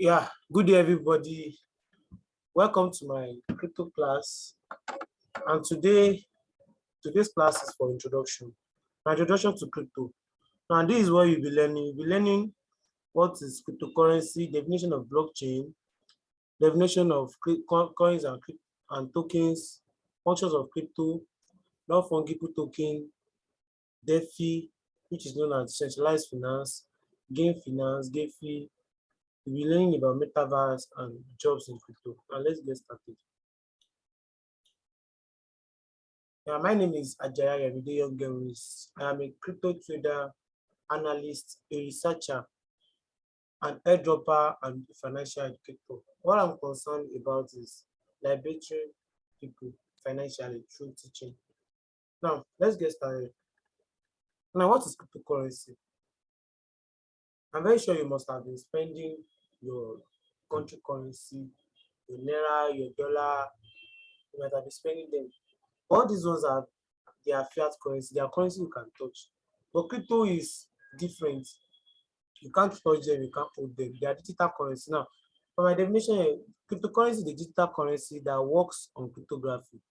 Yeah, good day everybody. Welcome to my crypto class. And today's class is for introduction. Introduction to crypto. Now this is what you'll be learning. You'll be learning what is cryptocurrency, definition of blockchain, definition of coins and tokens, functions of crypto, non-fungible token, DeFi, which is known as decentralized finance, game fee. We'll be learning about metaverse and jobs in crypto. Now let's get started. Yeah, my name is Ajaya Yamideyo Gemis. I am a crypto trader, analyst, a researcher, an airdropper, and a financial educator. What I'm concerned about is liberating people financially through teaching. Now, let's get started. Now, what is cryptocurrency? I'm very sure you must have been spending your country currency, your naira, your dollar, you might have been spending them. All these ones are their fiat currency, their currency you can touch. But crypto is different. You can't touch them, you can't hold them. They are digital currency. Now, for my definition, cryptocurrency is the digital currency that works on cryptography.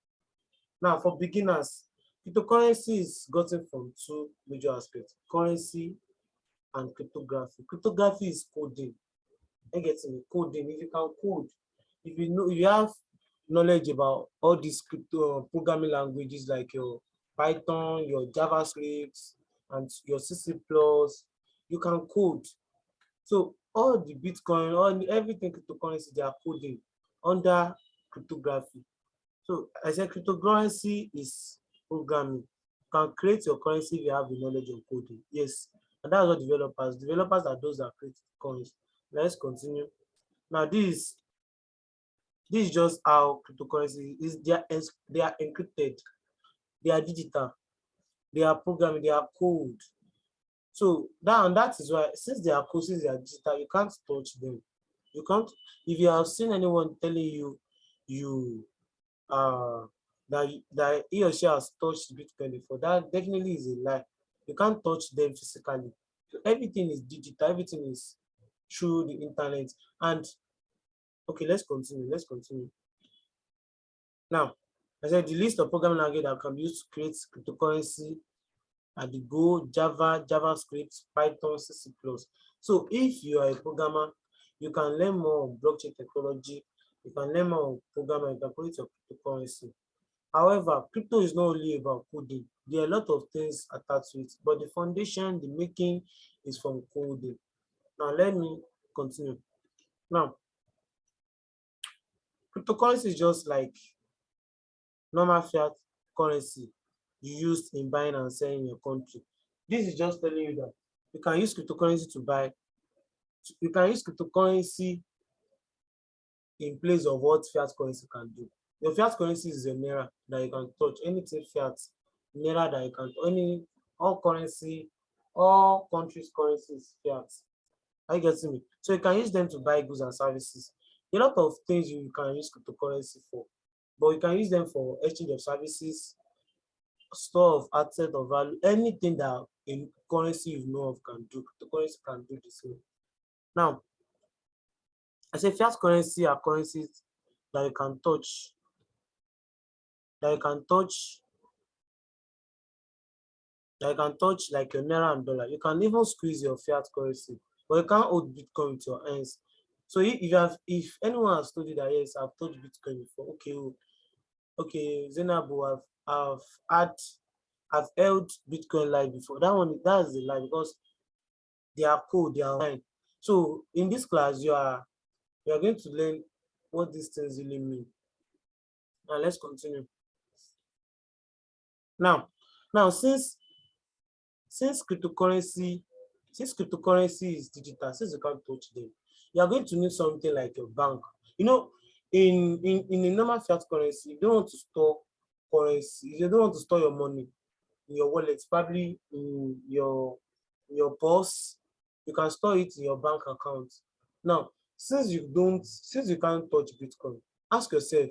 Now, for beginners, cryptocurrency is gotten from two major aspects: currency and cryptography. Cryptography is coding. I get me coding. If you can code, if you have knowledge about all these crypto programming languages like your Python, your JavaScript, and your CC plus, you can code. So all the Bitcoin, everything cryptocurrency, they are coding under cryptography. So I said cryptocurrency is programming. You can create your currency if you have the knowledge of coding. Yes. And that's what developers. Developers are those that create coins. Let's continue. Now this is just how cryptocurrency is. They are encrypted, they are digital, they are programming, they are code. So that is why, since they are code, since they are digital, you can't touch them. You can't. If you have seen anyone telling you uh that he or she has touched Bitcoin before, that definitely is a lie. You can't touch them physically. So everything is digital, everything is through the internet. And okay, let's continue. Let's continue. Now, I said the list of programming language that can be used to create cryptocurrency are the Go, Java, JavaScript, Python, CC++. So if you are a programmer, you can learn more on blockchain technology, you can learn more on programming, you can create your cryptocurrency. However, crypto is not only about coding. There are a lot of things attached to it, but the foundation, the making is from coding. Now let me continue. Now, cryptocurrency is just like normal fiat currency you use in buying and selling in your country. This is just telling you that you can use cryptocurrency to buy, you can use cryptocurrency in place of what fiat currency can do. Your fiat currency is a naira that you can touch, anything fiat, naira that you can, all currency, all countries' currencies fiat. Are you getting me? So you can use them to buy goods and services. A lot of things you can use cryptocurrency for, but you can use them for exchange of services, store of asset of value, anything that in currency you know of can do, cryptocurrency can do the same. Now, I say fiat currency are currencies that you can touch, that you can touch, that you can touch like your naira and dollar. You can even squeeze your fiat currency, but you can't hold Bitcoin with your hands. So if anyone has told you that yes, I've touched Bitcoin before, okay, okay, Zainabu, I've had I've held Bitcoin live before. That's the lie because they are cool, they are online. So in this class, you are going to learn what these things really mean. Now let's continue. Now, now since cryptocurrency, since cryptocurrency is digital, since you can't touch them, you are going to need something like your bank. You know, in a normal fiat currency, you don't want to store currency, you don't want to store your money in your wallet, probably in your purse. You can store it in your bank account. Now, since you can't touch Bitcoin, ask yourself,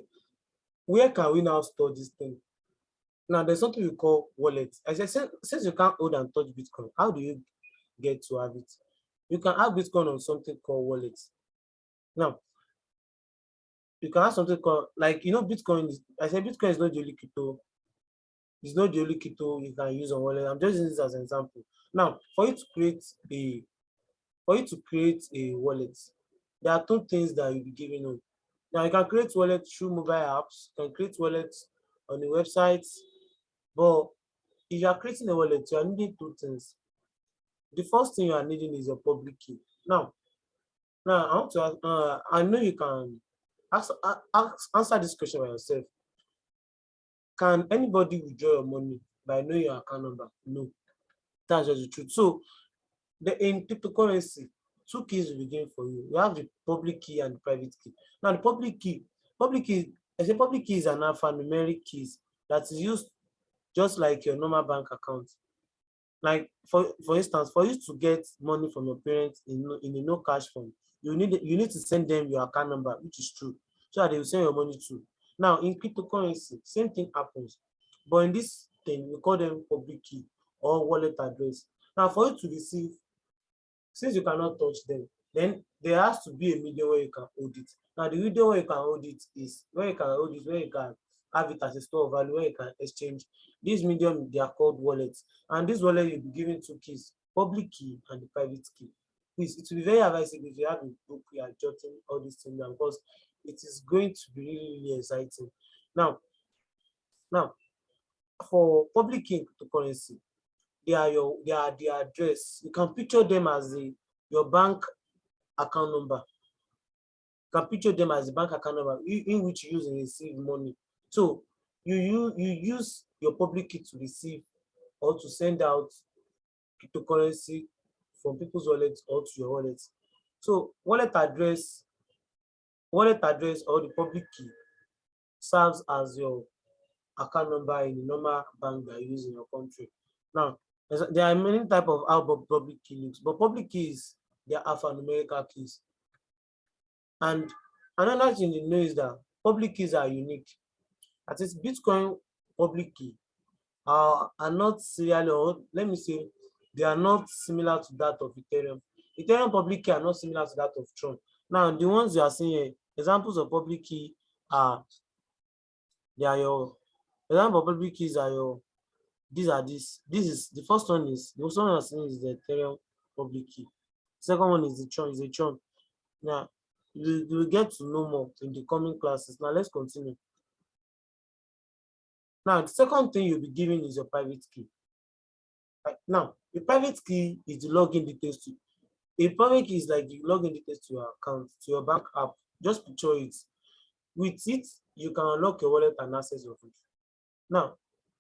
where can we now store this thing? Now, there's something we call wallet. As I said, since you can't hold and touch Bitcoin, how do you get to have it? You can have Bitcoin on something called wallet. Now, you can have something called, like, Bitcoin is, I said Bitcoin is not the only crypto, you can use on wallet. I'm just using this as an example. Now, a for you to create a wallet, there are two things that you'll be giving on. Now, you can create wallet through mobile apps, you can create wallets on the website, but if you are creating a wallet, you are needing two things. The first thing you are needing is your public key. Now I want to ask, I know you can answer this question by yourself. Can anybody withdraw your money by knowing your account number? No, that's just the truth. So in cryptocurrency, two keys will be given for you. You have the public key and the private key. Now the public key, I say public key is an alphanumeric keys that is used just like your normal bank account. Like for instance, for you to get money from your parents in a no cash fund, you need to send them your account number, which is true, so that they will send your money to. Now in cryptocurrency, same thing happens, but in this thing we call them public key or wallet address. Now for you to receive, since you cannot touch them, then there has to be a medium where you can hold it. Now the medium where you can hold it is where you can have it as a store of value, where you can exchange. This medium, they are called wallets, and this wallet you'll be given two keys: public key and the private key. Please, it will be very advisable if you have a book, you are jotting all these things down, because it is going to be really, really exciting. Now, now for public key in cryptocurrency, they are the address. You can picture them as your bank account number. You can picture them as the bank account number in which you use and receive money. So you use your public key to receive or to send out cryptocurrency from people's wallets or to your wallet. So wallet address or the public key serves as your account number in the normal bank that you use in your country. Now, there are many type of how public key looks, but public keys, they are alphanumerical keys. And another thing you know is that public keys are unique. At least Bitcoin public key are not serially, or let me say, they are not similar to that of Ethereum. Ethereum public key are not similar to that of Tron. Now, the ones you are seeing here, examples of public key are, they are your example of public keys are your, these are this. The first one is, the first one I'm seeing is the Ethereum public key. Second one is the Tron. Now, you will get to know more in the coming classes. Now, let's continue. Now, the second thing you'll be given is your private key. Now, the private key is the login details to. A private key is like the login details to your account, to your bank app. Just picture it. With it, you can unlock your wallet and access your food. Now,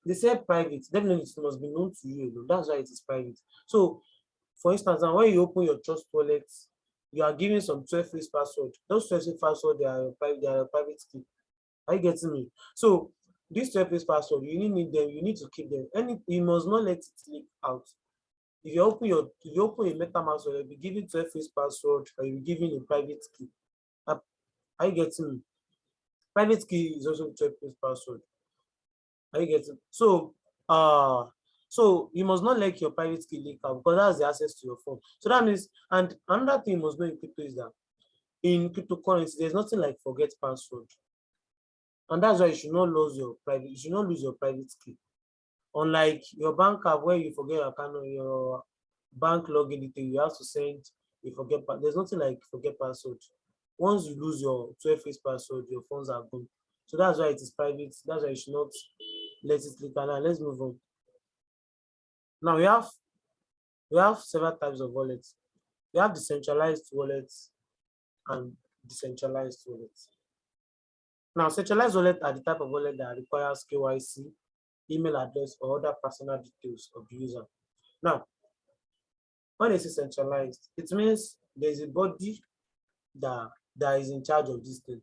they say private, definitely it must be known to you alone. That's why it is private. So, for instance, now when you open your Trust wallet, you are given some 12-phrase password. Those 12-phrase password, they are your private key. Are you getting me? So this 12-phrase password, you need them, you need to keep them. And you must not let it leak out. If you open a MetaMask, you'll be given 12-phrase password, or you'll be given a private key. Are you getting me? Private key is also 12-phrase password. Are you getting? So you must not let your private key leak out, because that's the access to your phone. So that means, and another thing you must know in crypto is that in cryptocurrency, there's nothing like forget password. And that's why you should not lose your private key. Unlike your bank app where you forget your account, your bank login detail, you have to send a forget password. There's nothing like forget password. Once you lose your 12-phrase password, your funds are gone. So that's why it is private. That's why you should not let it leak. Now let's move on. Now we have several types of wallets. We have decentralized wallets and decentralized wallets. Now, centralized wallet are the type of wallet that requires KYC, email address, or other personal details of the user. Now, when it is centralized, it means there's a body that is in charge of this thing.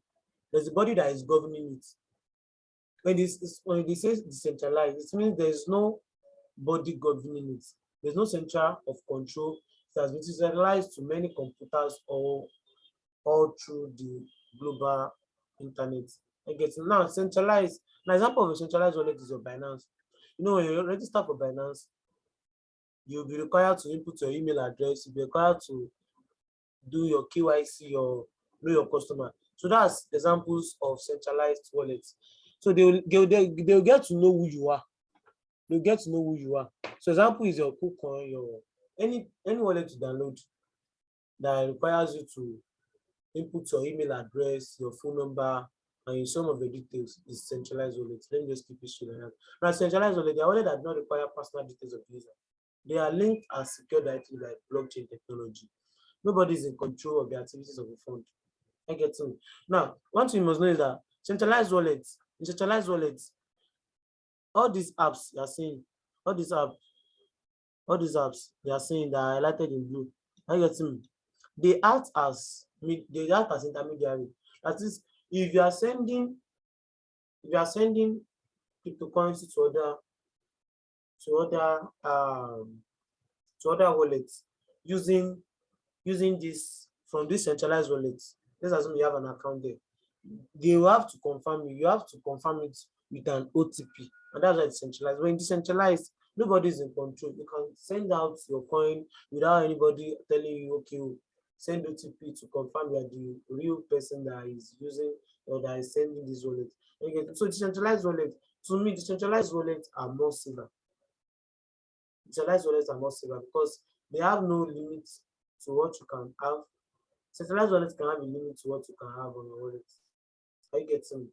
There's a body that is governing it. When it says decentralized, it means there's no body governing it. There's no center of control. It has been decentralized to many computers all through the global internet. I get it. Now centralized. An example of a centralized wallet is your Binance. When you register for Binance, you'll be required to input your email address. You'll be required to do your KYC, your know your customer. So that's examples of centralized wallets. So they'll get to know who you are. They'll get to know who you are. So example is your KuCoin, your any wallet you download that requires you to input your email address, your phone number, and some of the details is centralized wallet. Let me just keep it straight like that. Now, centralized wallet, they are wallet that do not require personal details of the user. They are linked and secured directly by blockchain technology. Nobody is in control of the activities of the fund. I get it. Now, one thing you must know is that centralized wallets, all these apps you are seeing, all these apps, they are saying that are highlighted in blue. I get it. They act as intermediary. That is, if you are sending cryptocurrency to other um to other wallets using this from this centralized wallets. Let's assume you have an account there. They will have to confirm you. You have to confirm it with an OTP, and that's why it's centralized. When decentralized, nobody is in control. You can send out your coin without anybody telling you, okay, send OTP to confirm you are the real person that is using or that is sending this wallet. Okay. So decentralized wallet, to me, decentralized wallets are more safer. Decentralized wallets are more safer because they have no limit to what you can have. Centralized wallets can have a limit to what you can have on your wallet. Are you getting me?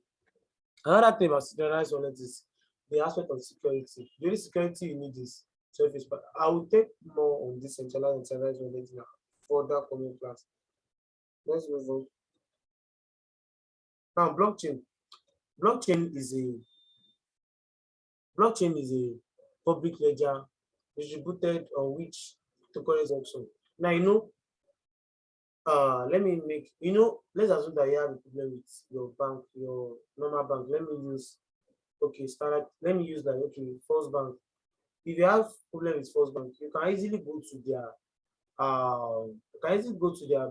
Another thing about centralized wallet is the aspect of security. The only security you need is service. But I will take more on this centralized and centralized wallet now for that coming class. Let's move on. Now, blockchain. Blockchain is a blockchain is a public ledger distributed on which cryptocurrency option. Now let me make let's assume that you have a problem with your bank, your normal bank. Let me use standard. Let me use that. Okay, First Bank. If you have problem with First Bank, you can easily go to their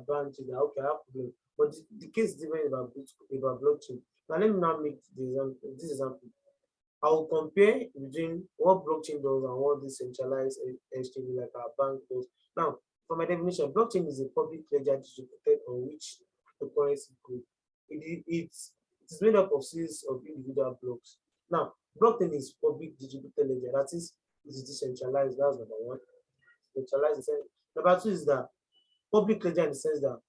branches. That okay, I have problem. But the case is different about blockchain. Now let me now make this example. I will compare between what blockchain does and what this centralized exchange like our bank does. Now, for my definition, blockchain is a public ledger distributed on which the currency group. It is made up of series of individual blocks. Now, blockchain is public distributed ledger. That is, it is decentralized. That's number one. Centralized. Number two is that public ledger in the sense that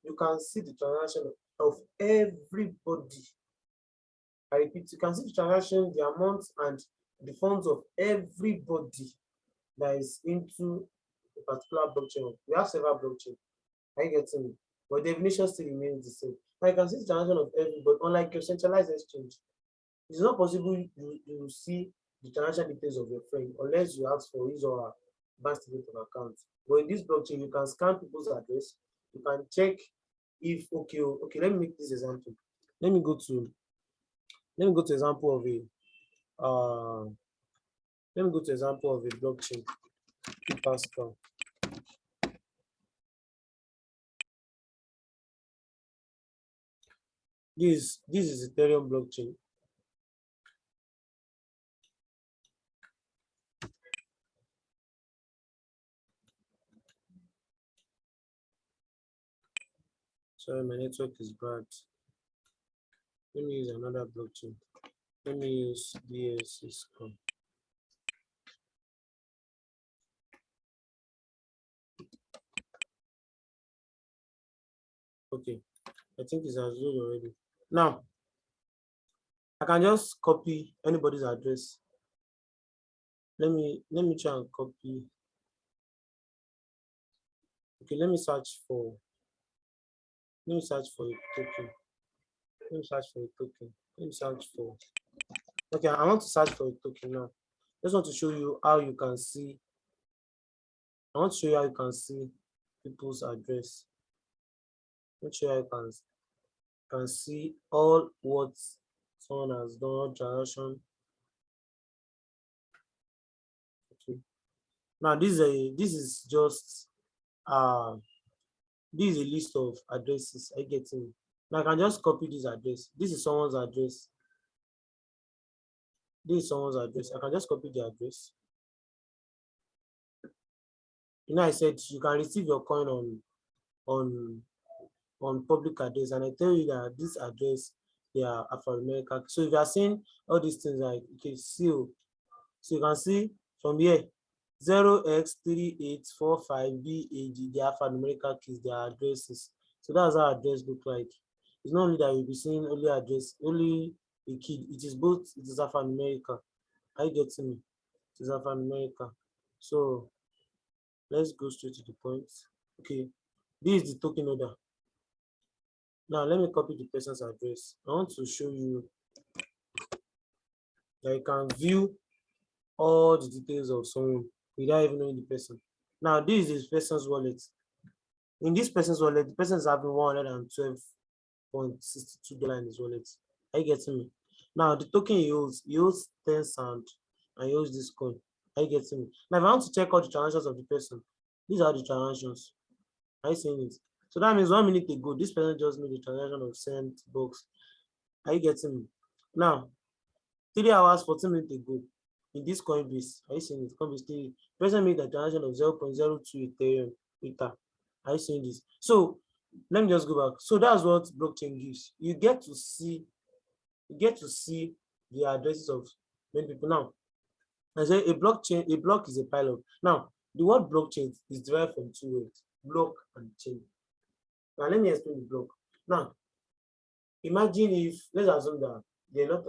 you can see the transaction of everybody. I repeat, you can see the transaction, the amount, and the funds of everybody that is into a particular blockchain. We have several blockchains. Are you getting me? But the definition still remains the same. Now you can see the transaction of everybody, unlike your centralized exchange. It's not possible you see the transaction details of your friend unless you ask for his or her bank statement of account. But in this blockchain, you can scan people's address. You can check if okay, let me make this example. Let me go to example of a blockchain. Pascal. This is Ethereum blockchain. Sorry, my network is bad. Let me use another blockchain. Let me use DSC. Okay, I think it's Azure already. Now, I can just copy anybody's address. Let me try and copy. Okay, let me search for a token. Okay, I want to search for a token now. I just want to show you how you can see. I want to show you how you can see people's address. Make sure you can see all what someone has done, transaction. Okay. Now this is just this is a list of addresses. I get it. Now I can just copy this address. This is someone's address. I can just copy the address. I said you can receive your coin on on public address, and I tell you that this address, they are alphanumerical. So if you are seeing all these things, like okay, so you can see from here 0x3845BAD, they are alphanumerical keys, they are addresses. So that's how address look like. It's not only that you'll be seeing only address, only a key. It is both. It is alphanumerical. Are you getting me? It is alphanumerical. So let's go straight to the point. Okay, this is the token order. Now let me copy the person's address. I want to show you that you can view all the details of someone without even knowing the person. Now this is this person's wallet. In this person's wallet, the person is having $112.62 in his wallet. Are you getting me? Now the token he holds 10 sand, and he holds this coin. Are you getting me? Now if I want to check all the transactions of the person, these are the transactions. Are you seeing it? So that means 1 minute ago, this person just made a transaction of cent bucks. Are you getting me? Now, 3 hours, 14 minutes ago, in this Coinbase, are you seeing it? Coinbase 3, person made a transaction of 0.02 Ethereum Ether. Are you seeing this? So let me just go back. So that's what blockchain gives. You get to see the addresses of many people. Now, I say a block is a pile of. Now, the word blockchain is derived from two words, block and chain. Now, let me explain the block. Now, imagine if, let's assume that there are not,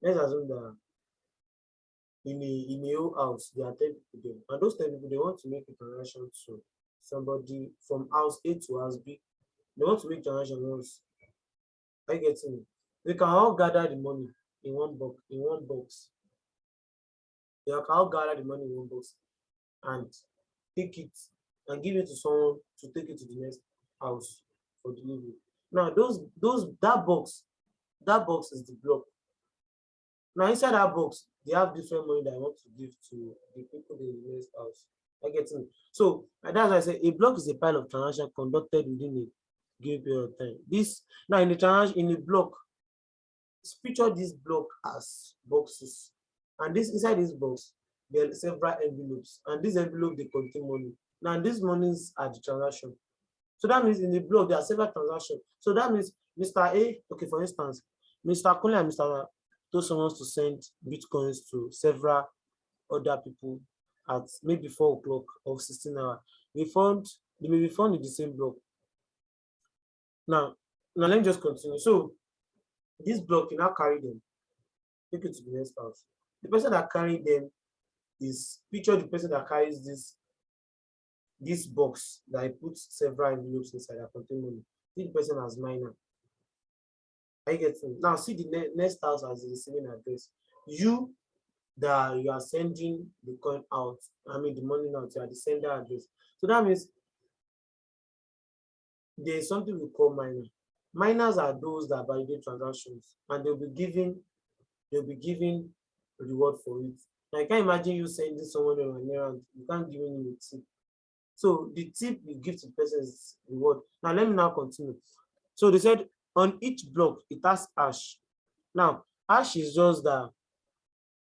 let's assume that in a whole house, there are 10 people there. And those 10 people, they want to make a transaction to somebody from house A to house B. They want to make transaction once. Are you getting it? They can all gather the money in one box. They can all gather the money in one box and take it and give it to someone to take it to the next house for delivery. Now, that box is the block. Now, inside that box, they have different money that I want to give to the people in the next house. I get it. So that's why I say a block is a pile of transactions conducted within a given period of time. This now in the transaction in a block, picture this block as boxes, and this inside this box there are several envelopes, and these envelopes they contain money. Now these monies are the transaction. So that means in the block there are several transactions. So that means Mr. A, okay, for instance, Mr. Kunle and Mr. Tosin wants to send bitcoins to several other people at maybe 4 o'clock or 16 hours. They may be found in the same block. Now let me just continue. So this block, you now carry them, take it to the next house. The person that carried them is picture the person that carries this box that I put several envelopes inside that contain money. See the person as miner. I get it. Now see the next house as the receiving address. You that you are sending the coin out, I mean the money out, you are the sender address. So that means there is something we call miner. Miners are those that validate transactions, and they'll be giving reward for it. Now you can't imagine you sending someone on an errand, you can't give him a tip. So the tip you give to the person is reward. Now let me now continue. So they said on each block it has hash. Now hash is just that,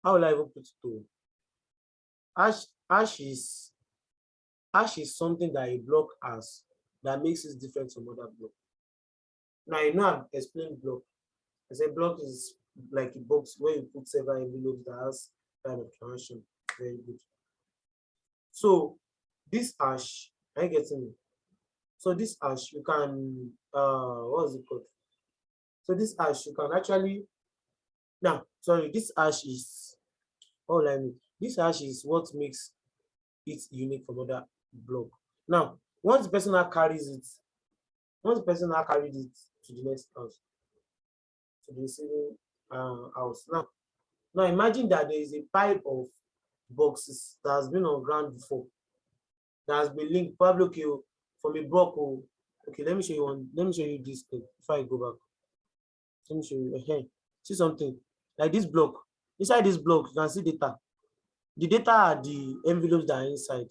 how will I even put it to? Hash is something that a block has that makes it different from other block. Now you know I've explained block. I said block is like a box where you put several envelopes that has kind of transaction. Very good. So this hash, are you getting me? So this hash you can what is it called? So this hash you can actually this hash is this hash is what makes it unique from other block. Now once the person now carries it to the next house, to the receiving house. Now imagine that there is a pile of boxes that has been on ground before, that has been linked probably okay, from a block. Okay, let me show you this thing before I go back. Let me show you. See something like this block. Inside this block, you can see data. The data are the envelopes that are inside.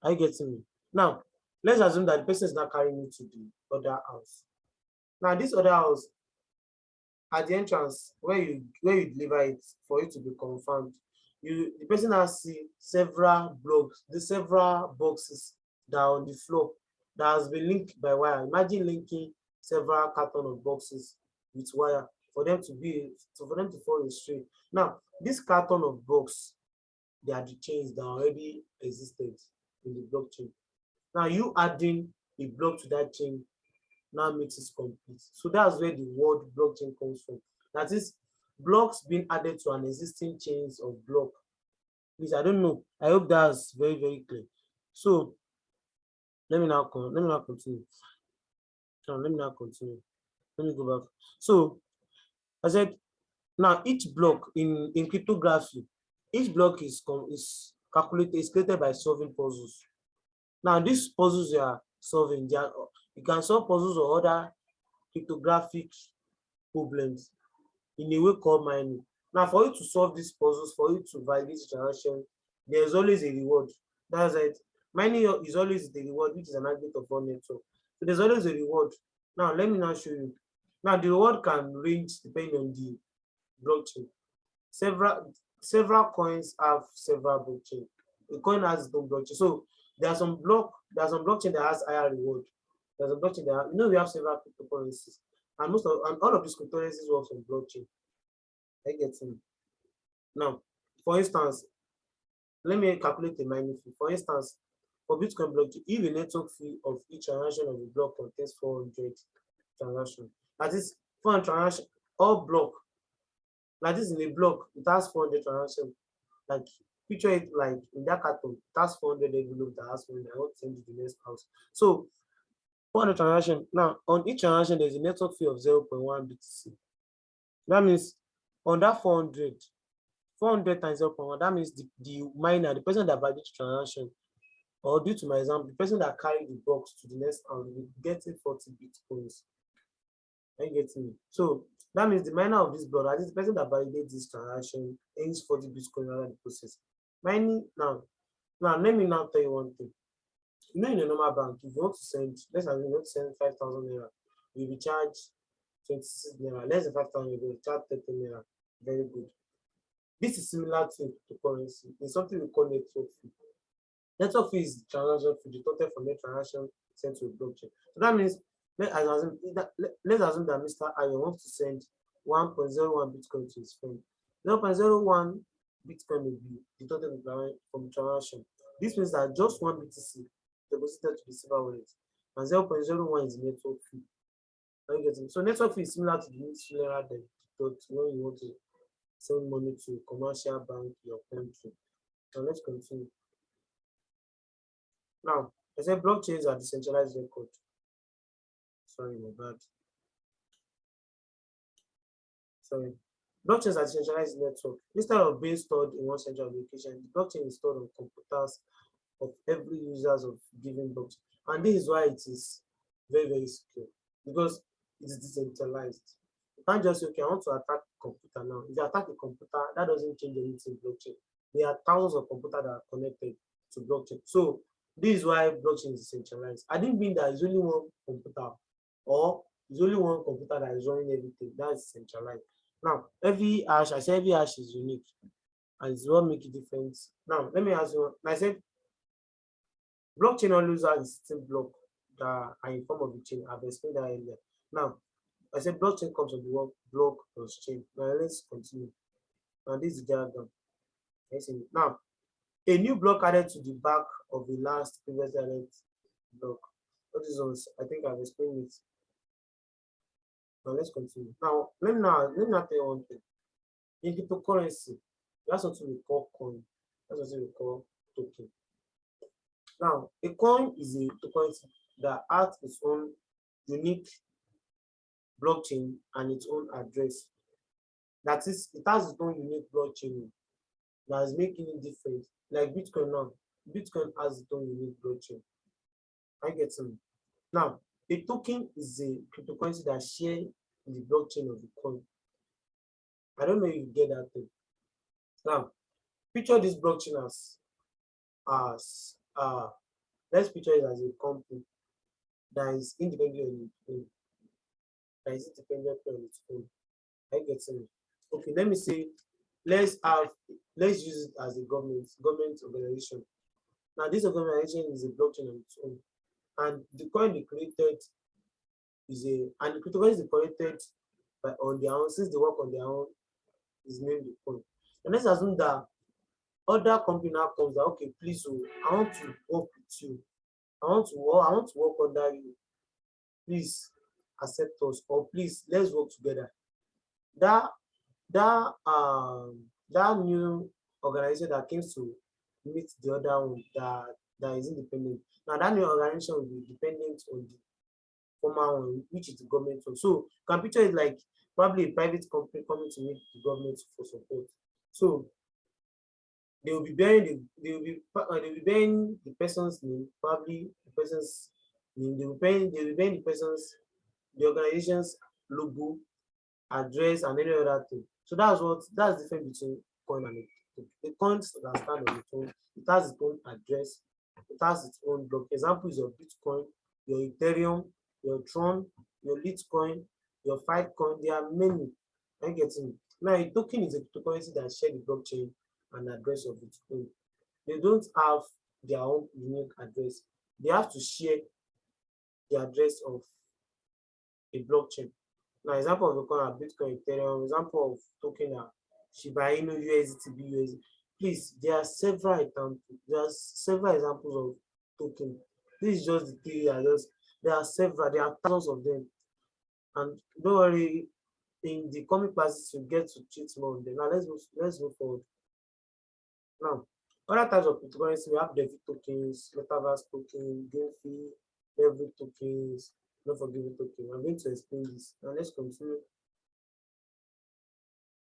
Are you getting me? Now, let's assume that the person is now carrying it to the other house. Now, this other house, at the entrance, where you deliver it for it to be confirmed, the person has see several blocks, the several boxes that are on the floor. that has been linked by wire. Imagine linking several carton of boxes with wire for them to follow straight. Now, this carton of box, they are the chains that already existed in the blockchain. Now, you adding a block to that chain now makes it complete. So that's where the word blockchain comes from. That is, blocks being added to an existing chains of block. Please, I don't know. I hope that's very, very clear. So let me now continue. Now, let me now continue. Let me go back. So I said, now each block in cryptography, each block is calculated, is created by solving puzzles. Now these puzzles you are solving, you can solve puzzles or other cryptographic problems in a way called mining. Now, for you to solve these puzzles, for you to validate the transaction, there's always a reward. That's it. Mining is always the reward, which is an aggregate of one network. So there's always a reward. Now, let me now show you. Now, the reward can range depending on the blockchain. Several coins have several blockchain. A coin has its own blockchain. So there's some blockchain that has higher reward. There's a blockchain that we have several cryptocurrencies, and all of these cryptocurrencies work on blockchain. I get it. Now, for instance, let me calculate the mining fee. For instance, for Bitcoin blockchain, if the network fee of each transaction of the block contains 400 transactions, that is 400 transactions, all block, like this in a block, it has 400 transactions. Like, picture it like in that carton, it has 400 envelope that has 400. I want to send to the next house. So 400 transactions. Now, on each transaction, there's a network fee of 0.1 BTC. That means on that 400 times 0.1, that means the miner, the person that validated the transaction, or due to my example, the person that carried the box to the next house will be getting 40 bitcoins. Are you getting me? So that means the miner of this block, that is the person that validates this transaction, earns 40 bitcoin out of the process. Mining now, let me now tell you one thing. In a normal bank, if you want to send, let's assume you want to send 5,000 naira, you'll be charged 26 naira. Less than 5,000, you'll be charged 30 naira. Very good. This is similar to cryptocurrency. It's something we call network fee. Network fee is transaction fee deducted from net transaction sent to a blockchain. So that means let's assume that Mr. Ayo wants to send 1.01 Bitcoin to his friend. 0.01 Bitcoin will be deducted from transaction. This means that just one BTC deposited to the silver wallet, and 0.01 is network fee. Are you getting? So network fee is similar to the miscellaneous debt when you want to send money to a commercial bank your country. Now let's continue. Now, I said blockchains are decentralized record. Sorry, my bad. Sorry. Blockchains are decentralized network. Instead of being stored in one central location, the blockchain is stored on computers of every users of given blockchain. And this is why it is very, very secure, because it is decentralized. You can't just say, okay, I want to attack a computer now. If you attack a computer, that doesn't change anything in blockchain. There are thousands of computers that are connected to blockchain. So this is why blockchain is decentralized. I didn't mean that it's only one computer, or it's only one computer that is running everything. That's centralized. Now, every hash is unique, and it's what makes it different. Now, let me ask you, I said blockchain always has a system block that are in form of a chain. I've explained that earlier. Now, I said blockchain comes from the word block plus chain. Now, let's continue. Now, this is the diagram. Now, a new block added to the back of the last previously added block. What is on? I think I've explained it. Now let's continue. Now let me tell you one thing. In cryptocurrency, that's what we call coin. That's what we call token. Now, a coin is a cryptocurrency that has its own unique blockchain and its own address. That is, it has its own unique blockchain that is making it different. Like Bitcoin now. Bitcoin has its own unique blockchain. I get some. Now, a token is a cryptocurrency that shares the blockchain of the coin. I don't know if you get that thing. Now, picture this blockchain as let's picture it as a company that is independent on its own. That is independent on its own. I get some. Okay, let me say, let's use it as a government organization. Now, this organization is a blockchain on its own. and the coin they created and the cryptocurrency they collected on their own, since they work on their own, is named the coin. And let's assume that other company now comes that, okay, please, oh, I want to work with you. I want to work under you. Please accept us, or please let's work together. That that new organization that came to meet the other one that is independent. Now that new organization will be dependent on the former one, which is the government one. So can picture it like probably a private company coming to meet the government for support. So they will be bearing they will be bearing the person's name, probably the person's name. They will be bearing the organization's logo, address, and any other thing. So that's the difference between coin and a coin that stand on its own. It has its own address. It has its own block. Example is your Bitcoin, your Ethereum, your Tron, your Litecoin, your Filecoin. There are many. Are you getting me? Now, a token is a cryptocurrency that share the blockchain and address of its own. They don't have their own unique address. They have to share the address of a blockchain. Now, example of a coin are Bitcoin, Ethereum, example of token are Shiba Inu, USDT, BUSD. Please, there are several examples of token. This is just the three. There are thousands of them. And don't worry, in the coming classes, you get to treat more of them. Now, let's move forward. Now, other types of cryptocurrency, we have DeFi tokens, metaverse token, game fee, level tokens, not forgiving token. I'm going to explain this. Now, let's continue.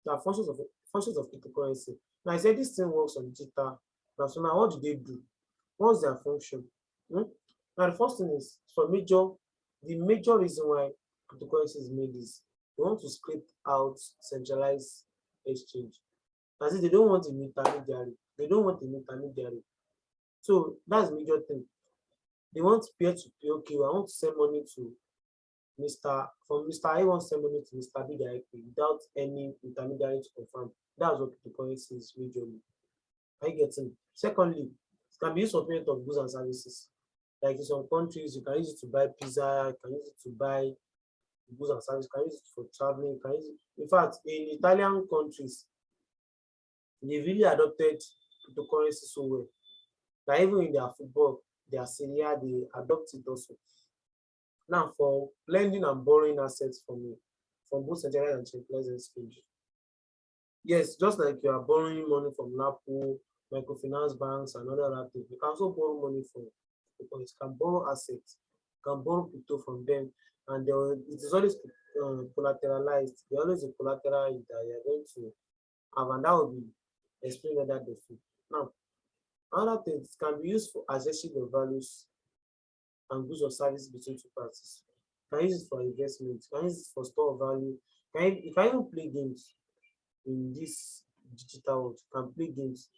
There are functions of cryptocurrency. Now, I said this thing works on digital. Now, so now what do they do? What's their function? Hmm? Now, the first thing is the major reason why cryptocurrency is made is they want to scrape out centralized exchange. As if they don't want an intermediary. They don't want an intermediary. So that's the major thing. They want peer to peer. Okay, I want to send money to Mr. A wants to send money to Mr. B directly without any intermediary to confirm. That's what cryptocurrency is majorly. Are you getting? Secondly, it can be used for payment of goods and services. Like in some countries, you can use it to buy pizza, you can use it to buy goods and services, you can use it for traveling, you can use it. In fact, in Italian countries, they really adopted cryptocurrency so well that even in their football, their Serie A, they adopt it also. Now, for lending and borrowing assets from both centralized and centralized exchange. Yes, just like you are borrowing money from NAPO, microfinance banks, and other things, you can also borrow money from because you can borrow assets, you can borrow crypto from them, and it is always collateralized. There always a collateral that you are going to have, and that will be explained under the fee. Now, another thing, it can be used for assessing the values and goods or service between two parties. You can use it for investment, you can use it for store of value, you can even play games in this digital world. You can play games.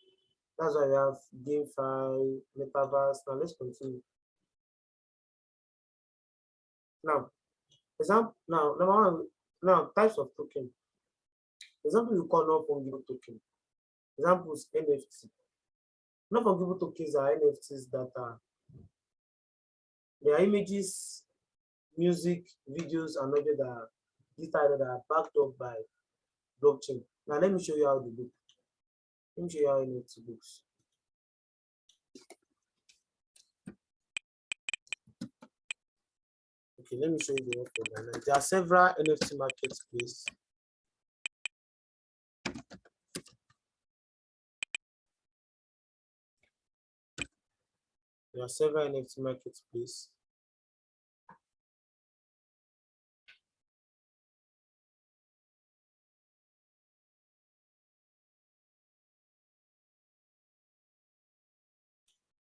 That's why we have GameFi, Metaverse. Now let's continue. Now, number one, now types of token. Example you call non-fungible token. Examples NFT. Non-fungible tokens are NFTs that are images, music, videos, and audio that are digital that are backed up by blockchain. Now let me show you how they look. Let me show you how NFT looks. Okay, let me show you the one for that. There are several NFT marketplaces. There are several NFT marketplaces.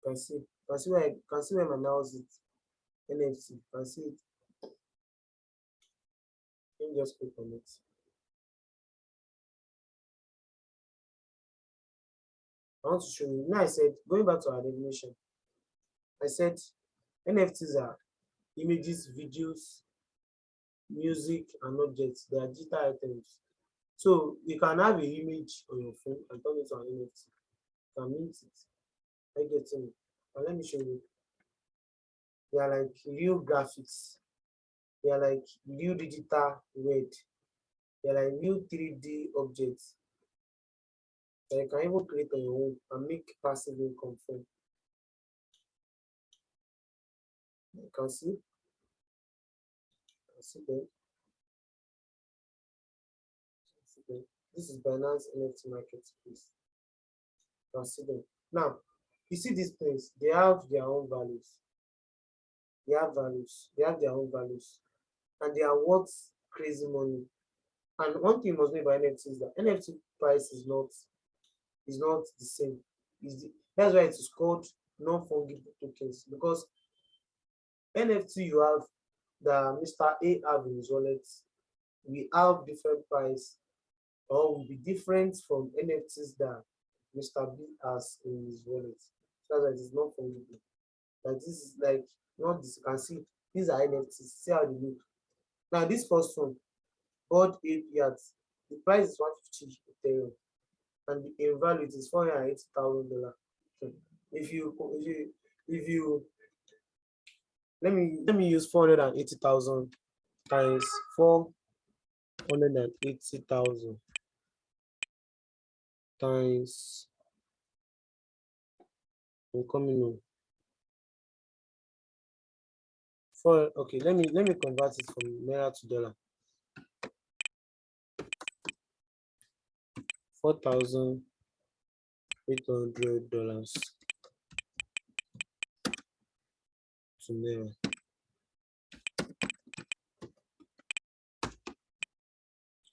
Can see where my mouse is. NFT. Can see it. Let me just click on it. I want to show you. Now I said, going back to our definition, I said NFTs are images, videos, music, and objects. They are digital items. So you can have an image on your phone and turn it to an NFT. You can mint it. I get it. And let me show you. They are like real graphics. They are like real digital word. They are like real 3D objects that you can even create on your own and make passive income from. You can see them. See them. This is Binance NFT Marketplace. You can see them. Now, you see these things, they have their own values. They have values. They have their own values. And they are worth crazy money. And one thing you must know about NFT is that NFT price is not the same. That's why it is called non-fungible tokens, because NFT you have that Mr. A have in his wallet, we have different price or will be different from NFTs that Mr. B has in his wallet. So that's why it is not fungible. Like this is like not this, you can see these are NFTs. See how they look. Now this first one, God 8 yards, the price is 150 Ethereum and the in value it is $480,000. If you let me use 480,000 times 480,000 times I'm coming on. Okay, let me convert it from naira to dollar. $4,800 to naira.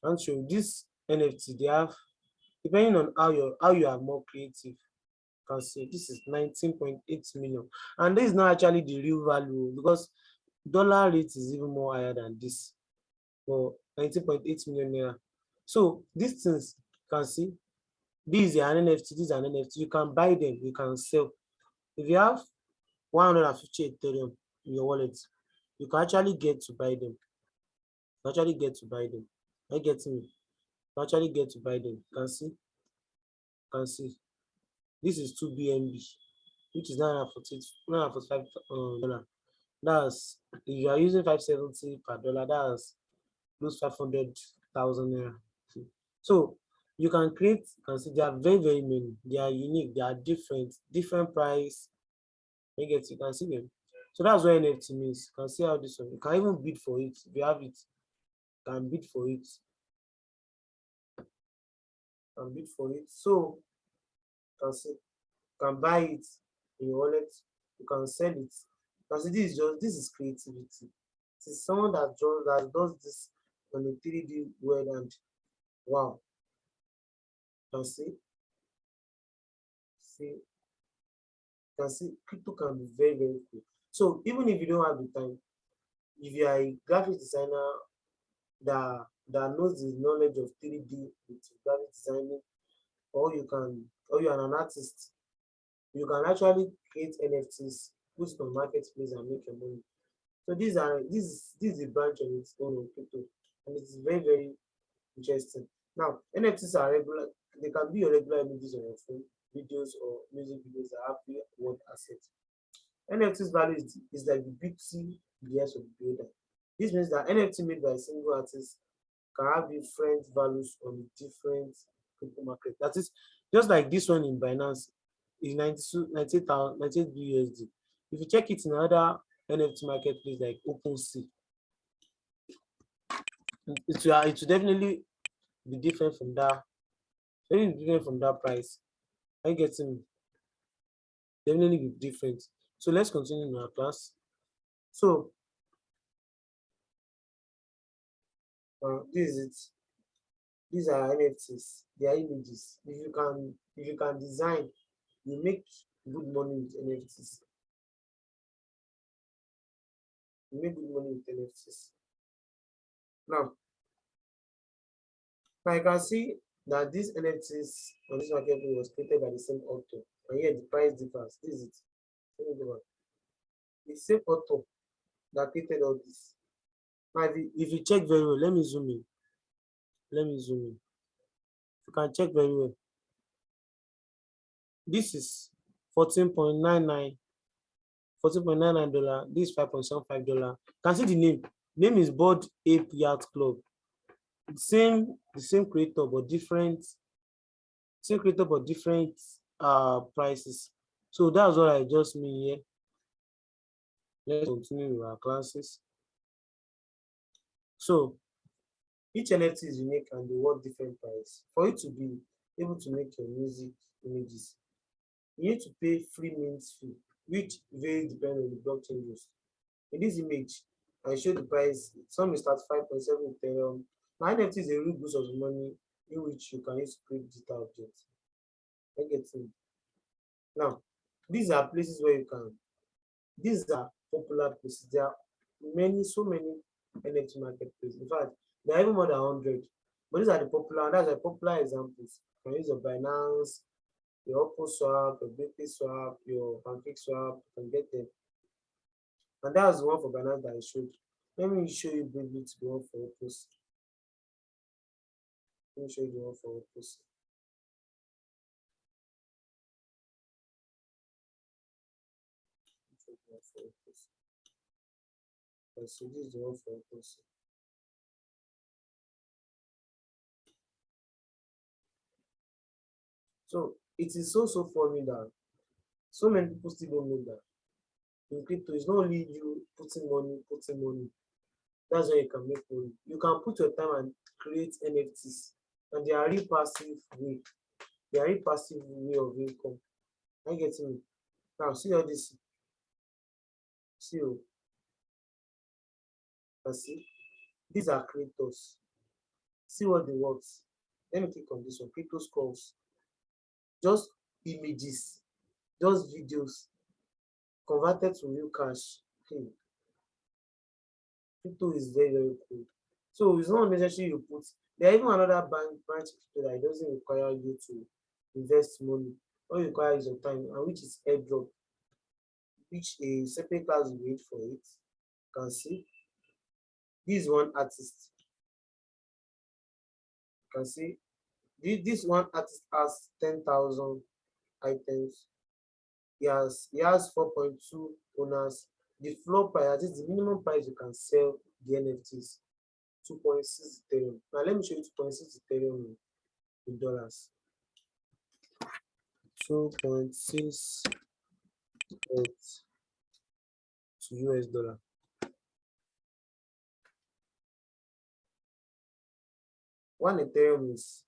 And so this NFT they have, depending on how you are more creative, you can see this is 19.8 million, and this is not actually the real value because dollar rate is even more higher than this for 19.8 million naira. So these things you can see, this is an NFT, this is an NFT. You can buy them, you can sell. If you have 150 Ethereum in your wallet, you can actually get to buy them. You actually get to buy them. I get me. You actually get to buy them. You can see. This is 2 BNB, which is 945 dollar. That's if you are using 570 per dollar, that's close 500,000 naira. So you can create, you can see there are very, very many. They are unique, they are different price. You can see them. So that's what NFT means. You can see how this one. You can even bid for it. If you have it, you can bid for it. So you can see, you can buy it in your wallet, you can sell it. Because this is creativity. It is someone that does this on a 3D world, and wow, you can see, you can see crypto can be very, very cool. So even if you don't have the time, if you are a graphic designer that knows the knowledge of 3D with graphic designing, or you are an artist, you can actually create NFTs, put it on marketplace and make your money. So this is a branch on its own on crypto, and it is very, very interesting. Now NFTs are regular, they can be your regular images on your phone, videos or music videos that have real world assets. NFT's value is like the beauty BS of the builder. This means that NFT made by a single artist can have different values on the different crypto market. That is just like this one in Binance is 98 USD. If you check it in other NFT marketplace like OpenSea, it will definitely be different from that. Very different from that price. I getting me? Definitely be different. So let's continue in our class. So this is it. These are NFTs. They are images. If you can design, you make good money with NFTs. You make good money with NFTs. Now, you can see that these NFTs on this marketplace was created by the same author, and yet the price differs. This is it. Let me go back. The same author that created all this. Now, if you check very well, let me zoom in. Let me zoom in. You can check very well. This is 14.99 $14.99. This $5.75. Can see the name. Name is Board Ape Yacht Club. The same creator but different, prices. So that's what I just mean here. Let's continue with our classes. So each NFT is unique and they worth different price. For you to be able to make your music images, you need to pay free mint fee, which varies depending on the blockchain used. In this image, I show the price. Some is 35.7 Ethereum. Now NFT is a real boost of money in which you can use to create digital objects. I get it. Now, these are places where you can. These are popular places. There are so many NFT marketplaces. In fact, there are even more than 100. But these are the popular, and that's the popular examples. You can use your Binance, your Oppo Swap, your Bitcoin Swap, your Pancake Swap. You can get them. And that's the one for Binance that I showed. Let me show you briefly to the one for Oppo. Let me show you the one for Oppo. So this is the one for Oppo. So it is so funny that so many people still don't know that in crypto it's not only you putting money. That's how you can make money. You can put your time and create NFTs, and they are real passive way. They are real passive way of income. Are you getting me? Now see all this. See, can see these are creators. See what they want. Let me click on this one. Crypto scrolls. Just images, just videos converted to real cash. Hey, crypto is very cool. So it's not necessary you put. There are even another branch crypto that doesn't require you to invest money. All you require is your time, and which is airdrop, which a separate class will wait for it. You can see this one artist. You can see this one artist has 10,000 items. He has 4.2 owners. The floor price, this is the minimum price you can sell the NFTs. 2.6 Ethereum. Now let me show you 2.6 Ethereum in dollars. 2.6 to US dollar. One Ethereum is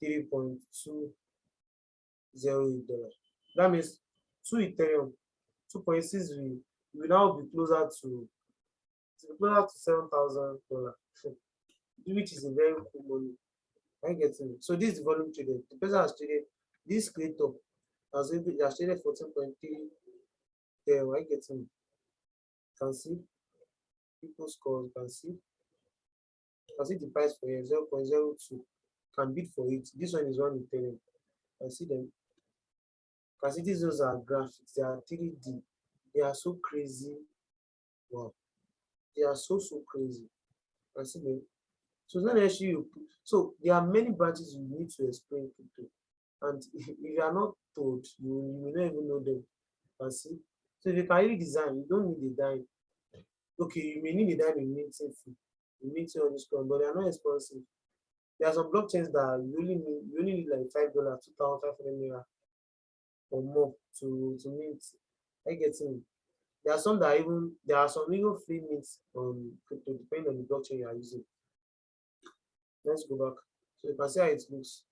$3.208. That means 2 Ethereum, 2.6 will now be closer to $7,000, which is a very cool money. I get it. So this is the volume traded. The person has traded this creator has traded 14.3 Ethereum. I get it. You can see people scores. You can see the price for here 0.02. Can bid for it. This one is 1 Ethereum. You can see them. You can see these ones are graphics. They are 3D. They are so crazy. Wow. They are so crazy. You can see them. So it's not actually you put, so there are many branches you need to explain crypto. And if you are not told, you may not even know them. You can see. So if you can really design, you don't need a dime. Okay, you may need a dime in minting fee. You minting all this coin, but they are not expensive. There are some blockchains that you only need like $5, 2,500 naira or more to mint. I get it. There are some even free mints on crypto depending on the blockchain you are using. Let's go back. So you can see how it looks.